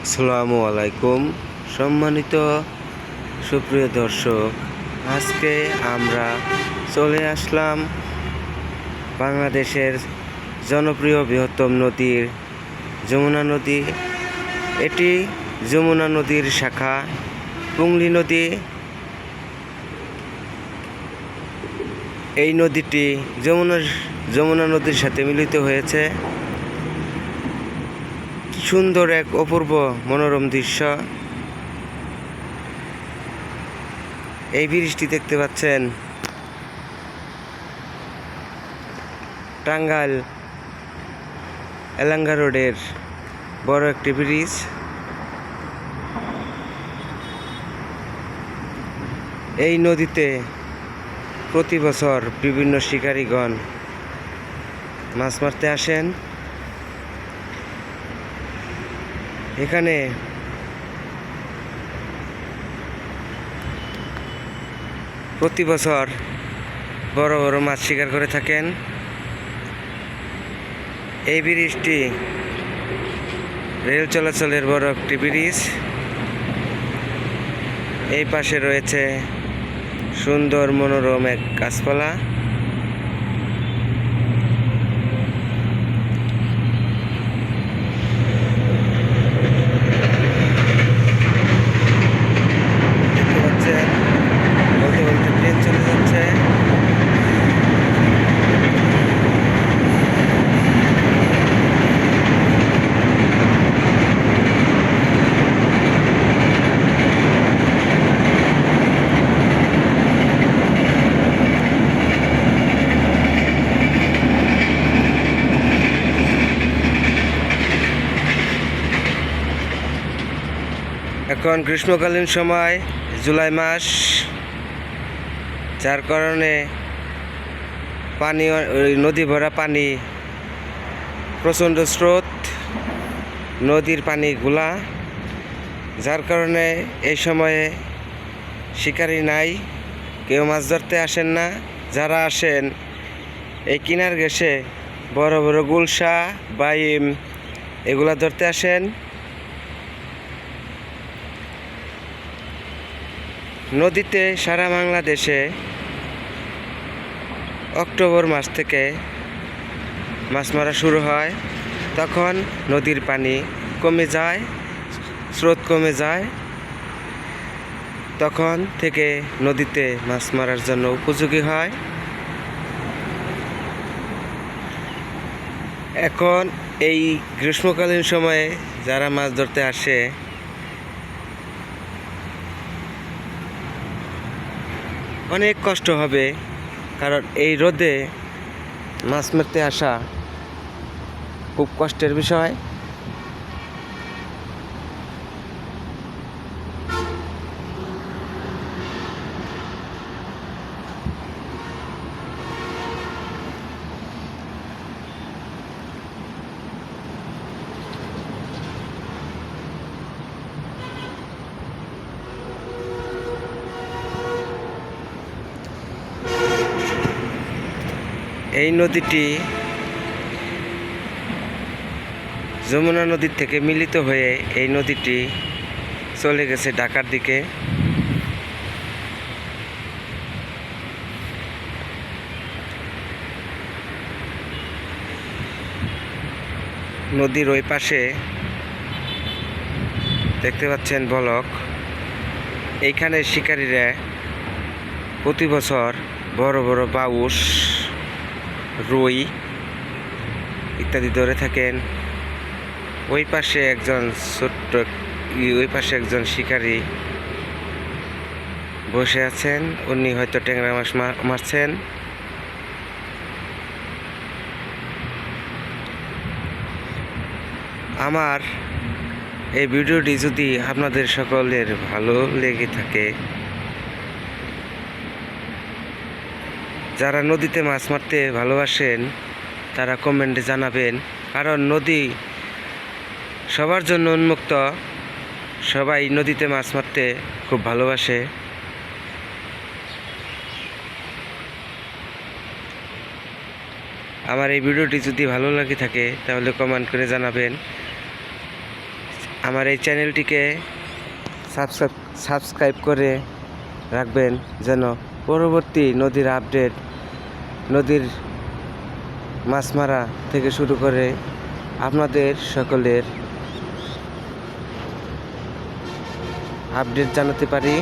আসসালামু আলাইকুম সম্মানিত সুপ্রিয় দর্শক, আজকে আমরা চলে আসলাম বাংলাদেশের জনপ্রিয় বৃহত্তম নদীর যমুনা নদী। এটি যমুনা নদীর শাখা পুংলি নদী। এই নদীটি যমুনা নদীর সাথে মিলিত হয়েছে। সুন্দর এক অপূর্ব মনোরম দৃশ্য। এই ব্রিজটি দেখতে পাচ্ছেন টাঙ্গাইল এলাঙ্গা রোডের বড় একটি ব্রিজ। এই নদীতে প্রতি বছর বিভিন্ন শিকারীগণ মাছ মারতে আসেন। এখানে প্রতি বছর বড় বড় মাছ শিকার করে থাকেন। এই ব্রিজটি রেল চলাচলের বড় একটি ব্রিজ। এই পাশে রয়েছে সুন্দর মনোরম এক গাছপালা। বলতে বলতে ট্রেন চলে যাচ্ছে। এখন গ্রীষ্মকালীন সময়, জুলাই মাস, যার কারণে পানি নদী ভরা পানি, প্রচণ্ড স্রোত, নদীর পানিগুলা, যার কারণে এই সময়ে শিকারি নাই, কেউ মাছ ধরতে আসেন না। যারা আসেন এই কিনার ঘেঁষে বড় বড় গুলশা বাইম এগুলা ধরতে আসেন। নদীতে সারা বাংলাদেশে অক্টোবর মাস থেকে মাছ মারা শুরু হয়। তখন নদীর পানি কমে যায়, স্রোত কমে যায়। তখন থেকে নদীতে মাছ মারার জন্য উপযোগী হয়। এখন এই গ্রীষ্মকালীন সময়ে যারা মাছ ধরতে আসে অনেক কষ্ট হবে, কারণ এই রোদে মাছ মারতে আসা খুব কষ্টের বিষয়। এই নদীটি যমুনা নদীর থেকে মিলিত হয়ে এই নদীটি চলে গেছে ঢাকার দিকে। নদীর ওই পাশে দেখতে পাচ্ছেন বলক। এইখানে শিকারীরা প্রতি বছর বড় বড় বাউস, রুই ইত্যাদি ধরে থাকেন। ওই পাশে একজন শিকারী বসে আছেন, উনি হয়তো ট্যাংরা মাছ মারছেন। আমার এই ভিডিওটি যদি আপনাদের সকলের ভালো লেগে থাকে, যারা নদীতে মাছ মারতে ভালোবাসেন তারা কমেন্টে জানাবেন, কারণ নদী সবার জন্য উন্মুক্ত। সবাই নদীতে মাছ মারতে খুব ভালোবাসে। আমার এই ভিডিওটি যদি ভালো লাগে থাকে তাহলে কমেন্ট করে জানাবেন। আমার এই চ্যানেলটিকে সাবস্ক্রাইব করে রাখবেন, যেন পরবর্তী নদীর আপডেট, নদীর মাছ মারা থেকে শুরু করে আপনাদের সকলের আপডেট জানাতে পারি।